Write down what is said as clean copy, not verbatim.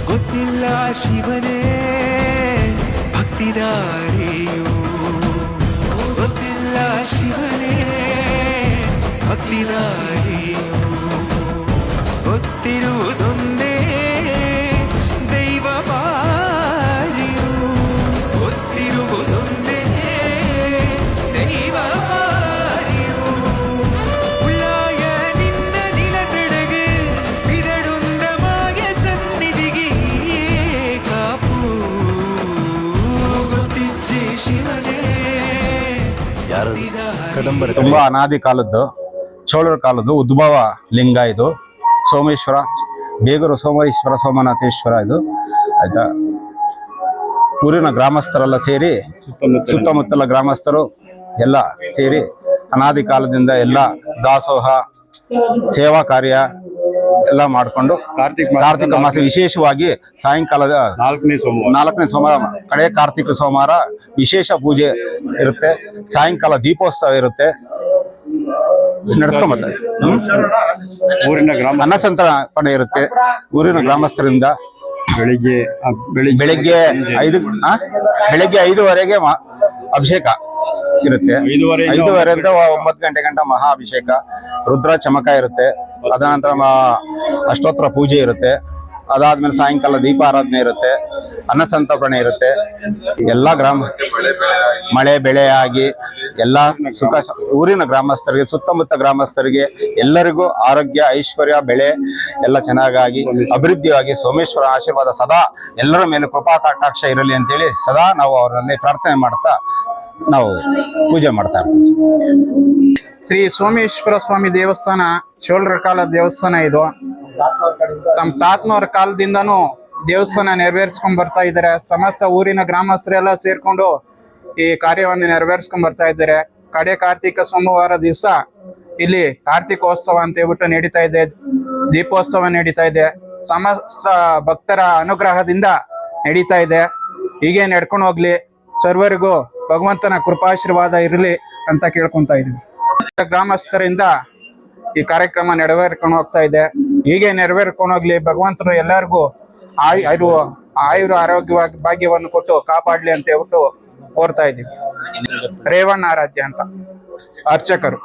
ಗೊತ್ತಿಲ್ಲ ಶಿವನೇ ಭಕ್ತಿದಾರಿಯು, ಗೊತ್ತಿಲ್ಲ ಶಿವನೇ ಭಕ್ತಿದಾರಿಯು, ಗೊತ್ತಿರುವುದೊಂದೇ ದೈವ ಬಾರಿಯು, ಗೊತ್ತಿರುವುದೊಂದೇ ದೈವ ಬಾರಿಯು. ಉಳ್ಳಾಯ ನಿನ್ನ ನಿಲದೆಡೆಗೆ ಇದಡುಂದ ಮಾಯ ಸನ್ನಿಧಿಗೆ ಕಾಪು ಗೊತ್ತಿಚ್ಚೆ ಶಿವನೇ. ಕದಂಬರ ತುಂಬಾ ಅನಾದಿ ಕಾಲದ್ದು, ಚೋಳರ ಕಾಲದ್ದು ಉದ್ಭವ ಲಿಂಗ ಇದು. ಸೋಮೇಶ್ವರ, ಬೇಗೂರು ಸೋಮೇಶ್ವರ ಸೋಮನಾಥೇಶ್ವರ ಇದು ಆಯ್ತಾ. ಊರಿನ ಗ್ರಾಮಸ್ಥರೆಲ್ಲ ಸೇರಿ, ಸುತ್ತಮುತ್ತಲ ಗ್ರಾಮಸ್ಥರು ಎಲ್ಲ ಸೇರಿ ಅನಾದಿ ಕಾಲದಿಂದ ಎಲ್ಲ ದಾಸೋಹ ಸೇವಾ ಕಾರ್ಯ ಎಲ್ಲ ಮಾಡಿಕೊಂಡು ಕಾರ್ತಿಕ ಮಾಸ ವಿಶೇಷವಾಗಿ ಸಾಯಂಕಾಲದ 4ನೇ ಸೋಮವಾರ ಕಡೆ ಕಾರ್ತಿಕ ಸೋಮವಾರ ವಿಶೇಷ ಪೂಜೆ ಇರುತ್ತೆ. ಸಾಯಂಕಾಲ ದೀಪೋತ್ಸವ ಇರುತ್ತೆ, ನಡೆಸ್ಕೊಂಬತ್ತೆ. ಅನ್ನಸಂತರ್ಪಣೆ ಇರುತ್ತೆ. ಊರಿನ ಗ್ರಾಮಸ್ಥರಿಂದ ಬೆಳಿಗ್ಗೆ 5:30 ಅಭಿಷೇಕ ಇರುತ್ತೆ. 5:30 9 ಗಂಟೆ ಗಂಟ ಮಹಾ ಅಭಿಷೇಕ, ರುದ್ರ ಚಮಕ ಇರುತ್ತೆ. ಅದ ನಂತರ ಅಷ್ಟೋತ್ತರ ಪೂಜೆ ಇರುತ್ತೆ. ಅದಾದ್ಮೇಲೆ ಸಾಯಂಕಾಲ ದೀಪಾರಾಧನೆ ಇರುತ್ತೆ, ಅನ್ನಸಂತರ್ಪಣೆ ಇರುತ್ತೆ. ಎಲ್ಲ ಮಳೆ ಬೆಳೆ ಆಗಿ ಎಲ್ಲ ಸುಖ ಊರಿನ ಗ್ರಾಮಸ್ಥರಿಗೆ, ಸುತ್ತಮುತ್ತ ಗ್ರಾಮಸ್ಥರಿಗೆ ಎಲ್ಲರಿಗೂ ಆರೋಗ್ಯ ಐಶ್ವರ್ಯ ಬೆಳೆ ಎಲ್ಲ ಚೆನ್ನಾಗಾಗಿ ಅಭಿವೃದ್ಧಿಯಾಗಿ ಸೋಮೇಶ್ವರ ಆಶೀರ್ವಾದ ಸದಾ ಎಲ್ಲರ ಮೇಲೆ ಕೃಪಾ ಕಟಾಕ್ಷ ಇರಲಿ ಅಂತೇಳಿ ಸದಾ ನಾವು ಅವರಲ್ಲಿ ಪ್ರಾರ್ಥನೆ ಮಾಡ್ತಾ ನಾವು ಪೂಜೆ ಮಾಡ್ತಾ ಇರ್ತೀವಿ. ಶ್ರೀ ಸೋಮೇಶ್ವರ ಸ್ವಾಮಿ ದೇವಸ್ಥಾನ ಚೋಳರ ಕಾಲದ ದೇವಸ್ಥಾನ ಇದು. ತಮ್ಮ ತಾತನವರ ಕಾಲದಿಂದನೂ ದೇವಸ್ಥಾನ ನೆರವೇರಿಸ್ಕೊಂಡ್ ಬರ್ತಾ ಇದ್ದಾರೆ. ಸಮಸ್ತ ಊರಿನ ಗ್ರಾಮಸ್ಥರೆಲ್ಲ ಸೇರ್ಕೊಂಡು ಈ ಕಾರ್ಯವನ್ನು ನೆರವೇರಿಸ್ಕೊಂಡ್ ಬರ್ತಾ ಇದ್ದಾರೆ. ಕಡೆ ಕಾರ್ತಿಕ ಸೋಮವಾರ ದಿವಸ ಇಲ್ಲಿ ಕಾರ್ತಿಕೋತ್ಸವ ಅಂತ ಹೇಳ್ಬಿಟ್ಟು ನಡೀತಾ ಇದೆ, ದೀಪೋತ್ಸವ ನಡೀತಾ ಇದೆ. ಸಮಸ್ತ ಭಕ್ತರ ಅನುಗ್ರಹದಿಂದ ನಡೀತಾ ಇದೆ. ಹೀಗೆ ನಡ್ಕೊಂಡು ಹೋಗ್ಲಿ, ಸರ್ವರಿಗೂ ಭಗವಂತನ ಕೃಪಾಶೀರ್ವಾದ ಇರಲಿ ಅಂತ ಕೇಳ್ಕೊಂತಾ ಇದೀವಿ. ಗ್ರಾಮಸ್ಥರಿಂದ ಈ ಕಾರ್ಯಕ್ರಮ ನೆರವೇರ್ಕೊಂಡು ಹೋಗ್ತಾ ಇದೆ. ಹೀಗೆ ನೆರವೇರ್ಕೊಂಡು ಹೋಗ್ಲಿ, ಭಗವಂತರು ಎಲ್ಲರಿಗೂ ಆಯುರ ಆರೋಗ್ಯವಾಗಿ ಭಾಗ್ಯವನ್ನು ಕೊಟ್ಟು ಕಾಪಾಡ್ಲಿ ಅಂತ ಹೇಳ್ಬಿಟ್ಟು ಕೋರ್ತಾ ಇದ್ದೀವಿ. ರೇವಣ್ಣ ಆರಾಧ್ಯ ಅಂತ ಅರ್ಚಕರು.